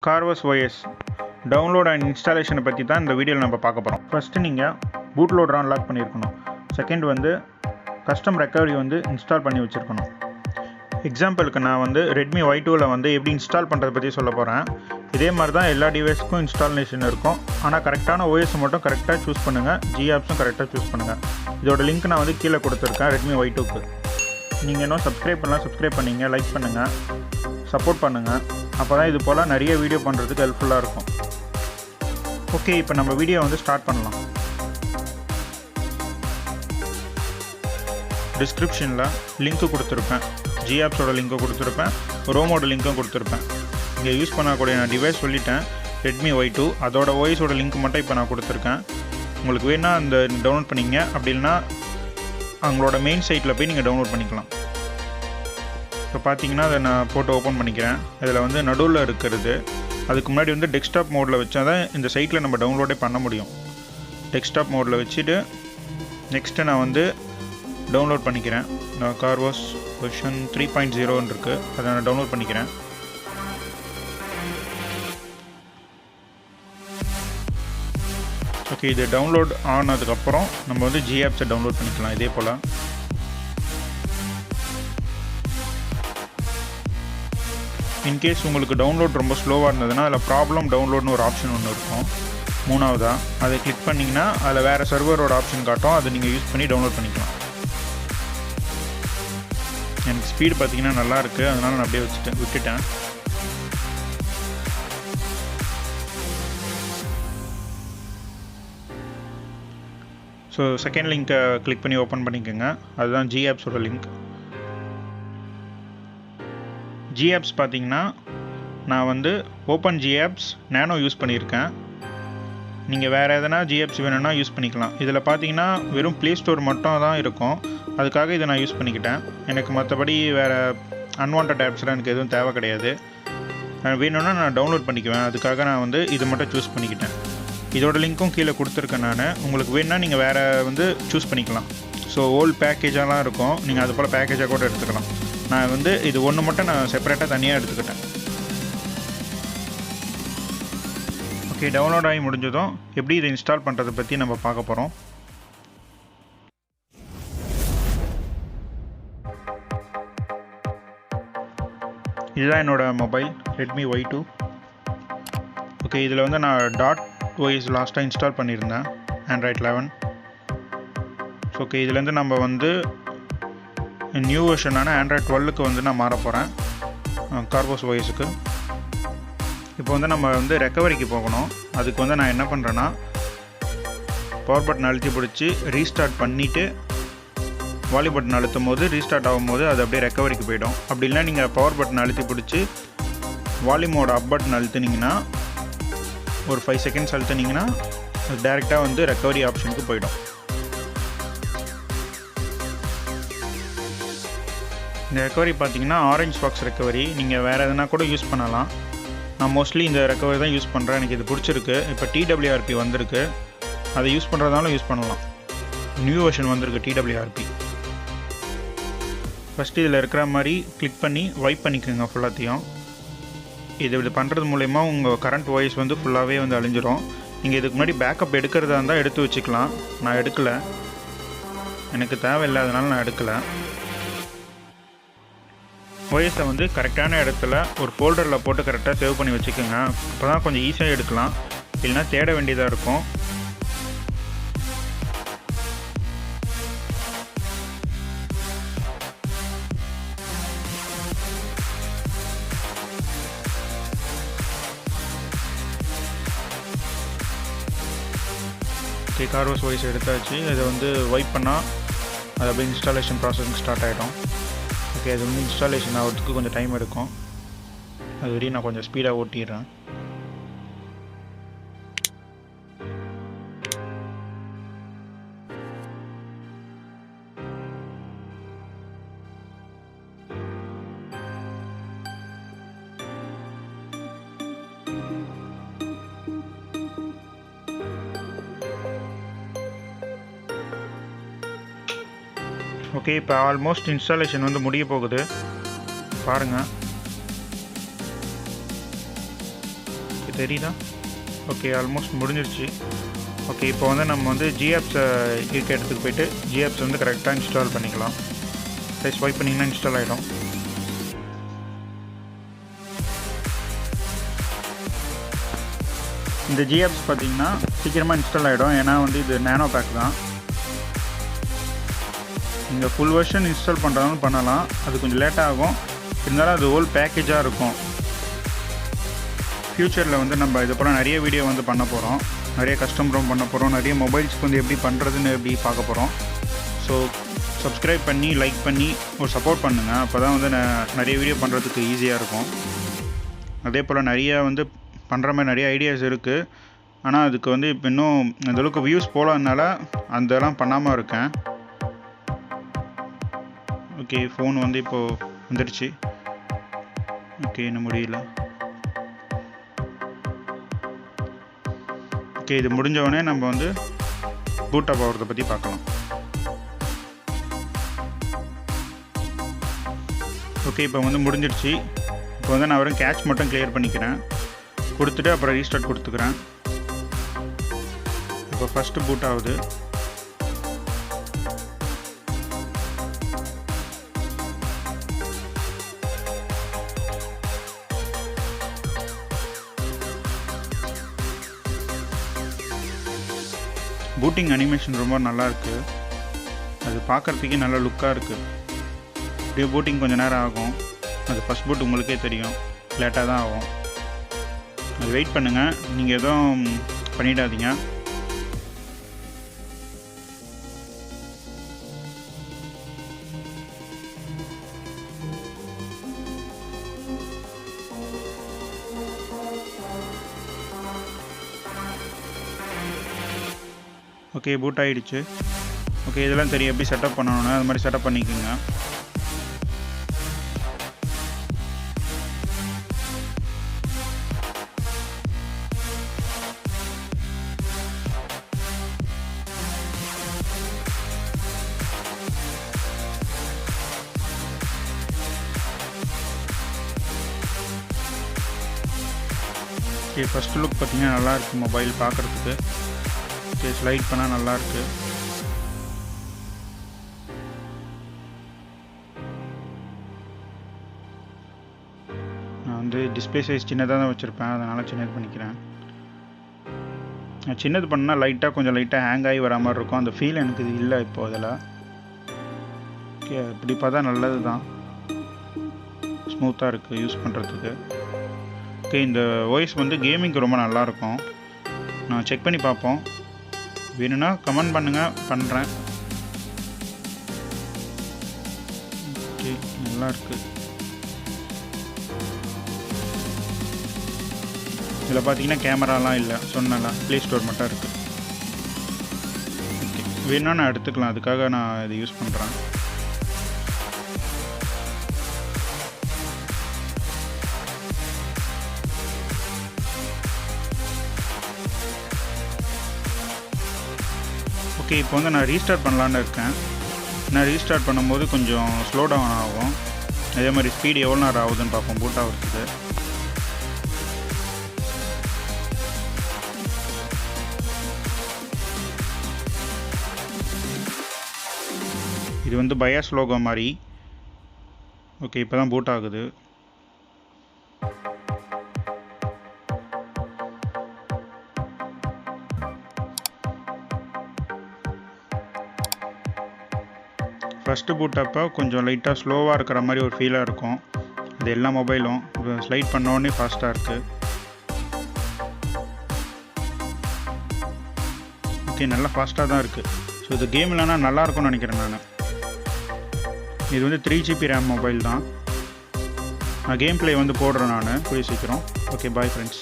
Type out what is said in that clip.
Corvus OS download and இன்ஸ்டாலேஷனை பற்றி தான் இந்த வீடியோவில் நம்ம பார்க்க போகிறோம். ஃபஸ்ட்டு நீங்கள் பூட் லோடர் அன்லாக் பண்ணியிருக்கணும். செகண்ட் வந்து கஸ்டம் ரெக்கவரி வந்து இன்ஸ்டால் பண்ணி வச்சுருக்கணும். எக்ஸாம்பிளுக்கு நான் வந்து ரெட்மி Y2வில் வந்து எப்படி இன்ஸ்டால் பண்ணுறதை பற்றி சொல்ல போகிறேன். இதே மாதிரி தான் எல்லா டிவைஸ்க்கும் இன்ஸ்டாலேஷன் இருக்கும். ஆனால் கரெக்டான OS மட்டும் கரெக்டாக சூஸ் பண்ணுங்கள். ஜிஆப்ஸும் கரெக்டாக சூஸ் பண்ணுங்கள். இதோட லிங்க் நான் வந்து கீழே கொடுத்துருக்கேன் ரெட்மி Y2க்கு. நீங்கள் இன்னும் சப்ஸ்கிரைப் பண்ணலாம், சப்ஸ்கிரைப் பண்ணிங்க, லைக் பண்ணுங்கள், சப்போர்ட் பண்ணுங்கள். அப்போ தான் இது போல் நிறைய வீடியோ பண்ணுறதுக்கு ஹெல்ப்ஃபுல்லாக இருக்கும். ஓகே, இப்போ நம்ம வீடியோ வந்து ஸ்டார்ட் பண்ணலாம். டிஸ்கிரிப்ஷனில் லிங்க்கு கொடுத்துருப்பேன், ஜிஆப்ஸோட லிங்க்கும் கொடுத்துருப்பேன், ரோமோட லிங்க்கும் கொடுத்துருப்பேன். இங்கே யூஸ் பண்ணக்கூடிய நான் டிவைஸ் சொல்லிட்டேன், ரெட்மி Y2. அதோட ஓஎஸோட லிங்க் மட்டும் இப்போ நான் கொடுத்துருக்கேன். உங்களுக்கு வேணால் அந்த டவுன்லோட் பண்ணிங்க, அப்படி இல்லைனா அவங்களோட மெயின் சைட்டில் போய் நீங்கள் டவுன்லோட் பண்ணிக்கலாம். இப்போ பார்த்தீங்கன்னா அதை நான் போட்டு ஓப்பன் பண்ணிக்கிறேன். இதில் வந்து நடுவில் இருக்கிறது, அதுக்கு முன்னாடி வந்து டெஸ்க்டாப் மோடில் வச்சா தான் இந்த சைட்டில் நம்ம டவுன்லோடே பண்ண முடியும். டெஸ்க்டாப் மோடில் வச்சுட்டு நெக்ஸ்ட்டு நான் வந்து டவுன்லோட் பண்ணிக்கிறேன். நான் கார்வஸ் வெர்ஷன் 3.0 இருக்குது, அதை நான் டவுன்லோட் பண்ணிக்கிறேன். ஓகே, இது டவுன்லோட் ஆனதுக்கப்புறம் நம்ம வந்து ஜிஆப்ஸை டவுன்லோட் பண்ணிக்கலாம். இதே போல் இன்கேஸ் உங்களுக்கு டவுன்லோட் ரொம்ப ஸ்லோவாக இருந்ததுன்னா அதில் ப்ராப்ளம் டவுன்லோட்னு ஒரு ஆப்ஷன் ஒன்று இருக்கும், மூணாவதாக. அதை கிளிக் பண்ணிங்கன்னா அதில் வேறு சர்வரோட ஆப்ஷன் காட்டும், அதை நீங்கள் யூஸ் பண்ணி டவுன்லோட் பண்ணிக்கலாம். எனக்கு ஸ்பீடு பார்த்தீங்கன்னா நல்லாயிருக்கு, அதனால் நான் அப்படியே விட்டுட்டேன். ஸோ செகண்ட் லிங்க்கை கிளிக் பண்ணி ஓப்பன் பண்ணிக்கோங்க. அதுதான் ஜிஆப்ஸோட லிங்க். ஜிஆப்ஸ் பார்த்தீங்கன்னா நான் வந்து ஓப்பன் ஜிஆப்ஸ் நேனோ யூஸ் பண்ணியிருக்கேன். நீங்கள் வேறு எதனா ஜிஆப்ஸ் வேணும்னா யூஸ் பண்ணிக்கலாம். இதில் பார்த்தீங்கன்னா வெறும் ப்ளே ஸ்டோர் மட்டும் தான் இருக்கும், அதுக்காக இதை நான் யூஸ் பண்ணிக்கிட்டேன். எனக்கு மற்றபடி வேறு அன்வான்ட் ஆப்ஸ்லாம் எனக்கு எதுவும் தேவை கிடையாது. வேணும்னா நான் டவுன்லோட் பண்ணிக்குவேன், அதுக்காக நான் வந்து இது மட்டும் சூஸ் பண்ணிக்கிட்டேன். இதோட லிங்க்கும் கீழே கொடுத்துருக்கேன் நான். உங்களுக்கு வேணுன்னா நீங்கள் வேறு வந்து சூஸ் பண்ணிக்கலாம். ஸோ ஓல்டு பேக்கேஜாலாம் இருக்கும், நீங்கள் அது போல் பேக்கேஜாக கூட எடுத்துக்கலாம். நான் வந்து இது ஒன்று மட்டும் நான் செப்பரேட்டாக தனியாக எடுத்துக்கிட்டேன். ஓகே, டவுன்லோட் ஆகி முடிஞ்சதும் எப்படி இதை இன்ஸ்டால் பண்ணுறதை பற்றி நம்ம பார்க்க போகிறோம். இதுதான் என்னோடய மொபைல் ரெட்மி Y2. ஓகே, இதில் வந்து நான் .os லாஸ்ட்டாக இன்ஸ்டால் பண்ணியிருந்தேன், Android 11. ஓகே, இதுலேருந்து நம்ம வந்து நியூ வெர்ஷனான Android 12க்கு வந்து நான் மாற போகிறேன், Corvus OSக்கு. இப்போ வந்து நம்ம வந்து ரெக்கவரிக்கு போகணும். அதுக்கு வந்து நான் என்ன பண்ணுறேன்னா, பவர் பட்டன் அழுத்தி பிடிச்சி ரீஸ்டார்ட் பண்ணிவிட்டு வால்யூம் பட்டன் அழுத்தும் போது ரீஸ்டார்ட் ஆகும்போது அது அப்படியே ரெக்கவரிக்கு போயிடும். அப்படி இல்லை நீங்கள் பவர் பட்டன் அழுத்தி பிடிச்சி வால்யூமோட அப் பட்டன் அழுத்துனீங்கன்னா, ஒரு 5 செகண்ட்ஸ் அழுத்துனீங்கன்னா அது டேரெக்டாக வந்து ரெக்கவரி ஆப்ஷனுக்கு போயிடும். இந்த ரெக்கவரி பார்த்தீங்கன்னா ஆரஞ்ச் பாக்ஸ் ரெக்கவரி. நீங்கள் வேறு எதனா கூட யூஸ் பண்ணலாம். நான் மோஸ்ட்லி இந்த ரெக்கவரி தான் யூஸ் பண்ணுறேன், எனக்கு இது பிடிச்சிருக்கு. இப்போ TWRP வந்திருக்கு, அதை யூஸ் பண்ணுறதாலும் யூஸ் பண்ணலாம். நியூ வெர்ஷன் வந்திருக்கு TWRP. ஃபஸ்ட்டு இதில் இருக்கிற மாதிரி கிளிக் பண்ணி வைப் பண்ணிக்கோங்க ஃபுல்லாத்தையும். இது பண்ணுறது மூலயமா உங்கள் கரண்ட் வாய்ஸ் வந்து ஃபுல்லாகவே வந்து அழிஞ்சிரும். நீங்கள் இதுக்கு முன்னாடி பேக்கப் எடுக்கிறதா இருந்தால் எடுத்து வச்சுக்கலாம். நான் எடுக்கலை, எனக்கு தேவையில்லை, அதனால் நான் எடுக்கலை. வாய்ஸை வந்து கரெக்டான இடத்துல ஒரு ஃபோல்டரில் போட்டு கரெக்டாக சேவ் பண்ணி வச்சுக்கோங்க. அப்போ தான் கொஞ்சம் ஈஸியாக எடுக்கலாம், இல்லைனா தேட வேண்டியதாக இருக்கும். ஓகே, Corvus OS எடுத்தாச்சு. இதை வந்து வைப் பண்ணால் அது அப்படியே இன்ஸ்டாலேஷன் ப்ராசஸிங் ஸ்டார்ட் ஆகிடும். ஓகே, அது வந்து இன்ஸ்டாலேஷன் ஆகிறதுக்கு கொஞ்சம் டைம் எடுக்கும், அது வரையும் நான் கொஞ்சம் ஸ்பீடாக ஓட்டிடுறேன். ஓகே, இப்போ ஆல்மோஸ்ட் இன்ஸ்டாலேஷன் வந்து முடிய போகுது, பாருங்கள். தெரியுதா? ஓகே, ஆல்மோஸ்ட் முடிஞ்சிருச்சு. ஓகே, இப்போ வந்து நம்ம வந்து ஜிஆப்ஸை இருக்க இடத்துக்கு போய்ட்டு ஜிஆப்ஸ் வந்து கரெக்டாக இன்ஸ்டால் பண்ணிக்கலாம். ஸ்வைப் பண்ணிங்கன்னா இன்ஸ்டால் ஆகிடும். இந்த ஜிஆப்ஸ் பார்த்தீங்கன்னா சீக்கிரமாக இன்ஸ்டால் ஆகிடும், ஏன்னா வந்து இது நேனோ பேக் தான். நீங்கள் ஃபுல் வெர்ஷன் இன்ஸ்டால் பண்ணுறதாலும் பண்ணலாம், அது கொஞ்சம் லேட்டாக ஆகும். இருந்தாலும் அது ஹோல் பேக்கேஜாக இருக்கும். ஃப்யூச்சரில் வந்து நம்ம இது போல் நிறைய வீடியோ வந்து பண்ண போகிறோம், நிறைய கஸ்டம் ரோம் பண்ண போகிறோம், நிறைய மொபைல்ஸ்க்கு வந்து எப்படி பண்ணுறதுன்னு எப்படி பார்க்க போகிறோம். ஸோ சப்ஸ்கிரைப் பண்ணி லைக் பண்ணி ஒரு சப்போர்ட் பண்ணுங்கள், அப்போ தான் வந்து நிறைய வீடியோ பண்ணுறதுக்கு ஈஸியாக இருக்கும். அதே போல் நிறைய வந்து பண்ணுற மாதிரி நிறைய ஐடியாஸ் இருக்குது, ஆனால் அதுக்கு வந்து இப்போ இன்னும் அந்தளவுக்கு வியூஸ் போகலனால அதெல்லாம் பண்ணாமல் இருக்கேன். ஓகே, ஃபோன் வந்து இப்போது வந்துடுச்சு. ஓகே, இன்னும் முடியல. ஓகே, இது முடிஞ்சவொடனே நம்ம வந்து பூட் அப் ஆகிறத பற்றி பார்க்கலாம். ஓகே, இப்போ வந்து முடிஞ்சிடுச்சு. இப்போ வந்து நான் வெறும் கேட்ச் மட்டும் கிளியர் பண்ணிக்கிறேன், கொடுத்துட்டு அப்புறம் ரீஸ்டார்ட் கொடுத்துக்கிறேன். இப்போ ஃபஸ்ட்டு பூட் ஆகுது. பூட்டிங் அனிமேஷன் ரொம்ப நல்லாயிருக்கு, அது பார்க்குறதுக்கே நல்ல லுக்காக இருக்குது. அப்படியே பூட்டிங் கொஞ்சம் நேரம் ஆகும், அது ஃபஸ்ட் பூட் உங்களுக்கே தெரியும், லேட்டாக தான் ஆகும். அது வெயிட் பண்ணுங்கள், நீங்கள் எதுவும் பண்ணிடாதீங்க. ஓகே, பூட் ஆகிடுச்சு. ஓகே, இதெல்லாம் தெரியும் எப்படி செட்டப் பண்ணணும்னு, அது மாதிரி செட்டப் பண்ணிக்கோங்க. ஓகே, ஃபஸ்ட்டு லுக் பார்த்தீங்கன்னா நல்லாயிருக்கு மொபைல் பார்க்குறதுக்கு. ஓகே, ஸ்லைட் பண்ணால் நல்லாயிருக்கு. நான் வந்து டிஸ்பிளே சைஸ் சின்னதாக தான் வச்சுருப்பேன், அதனால் சின்னது பண்ணிக்கிறேன். நான் சின்னது பண்ணால் கொஞ்சம் லைட்டாக ஹேங் ஆகி வர மாதிரி இருக்கும், அந்த ஃபீல் எனக்கு இது இல்லை இப்போ அதில். ஓகே, இப்படி பார்த்தா நல்லது தான், ஸ்மூத்தாக இருக்குது யூஸ் பண்ணுறதுக்கு. ஓகே, இந்த வாய்ஸ் வந்து கேமிங்க்கு ரொம்ப நல்லாயிருக்கும், நான் செக் பண்ணி பார்ப்போம். வேணும்னா கமெண்ட் பண்ணுங்கள், பண்ணுறேன். ஓகே, நல்லாயிருக்கு. இதில் பார்த்தீங்கன்னா கேமராலாம் இல்லை, சொன்னல ப்ளே ஸ்டோர் மட்டும் இருக்குது. ஓகே, வேணும்னா நான் எடுத்துக்கலாம், அதுக்காக நான் இதை யூஸ் பண்ணுறேன். ஓகே, இப்போ வந்து நான் ரீஸ்டார்ட் பண்ணலான்னு இருக்கேன். நான் ரீஸ்டார்ட் பண்ணும்போது கொஞ்சம் ஸ்லோ டவுன் ஆகும், அதே மாதிரி ஸ்பீடு எவ்வளோ நேரம் ஆகுதுன்னு பார்ப்போம் பூட் ஆகிறதுக்கு. இது வந்து பயாஸ் லோகோ மாதிரி. ஓகே, இப்போ தான் பூட் ஆகுது. ஃபஸ்ட்டு பூட் அப்போ கொஞ்சம் லைட்டாக ஸ்லோவாக இருக்கிற மாதிரி ஒரு ஃபீலாக இருக்கும், இது எல்லா மொபைலும். ஸ்லைட் பண்ணோடனே ஃபாஸ்ட்டாக இருக்குது. ஓகே, நல்லா ஃபாஸ்ட்டாக தான் இருக்குது. ஸோ இது கேம் இல்லைனா நல்லாயிருக்கும்னு நினைக்கிறேன் நான். இது வந்து 3GB ரேம் மொபைல் தான். நான் கேம் ப்ளே வந்து போடுறேன் நான் கூடிய சீக்கிரம். Okay, bye friends.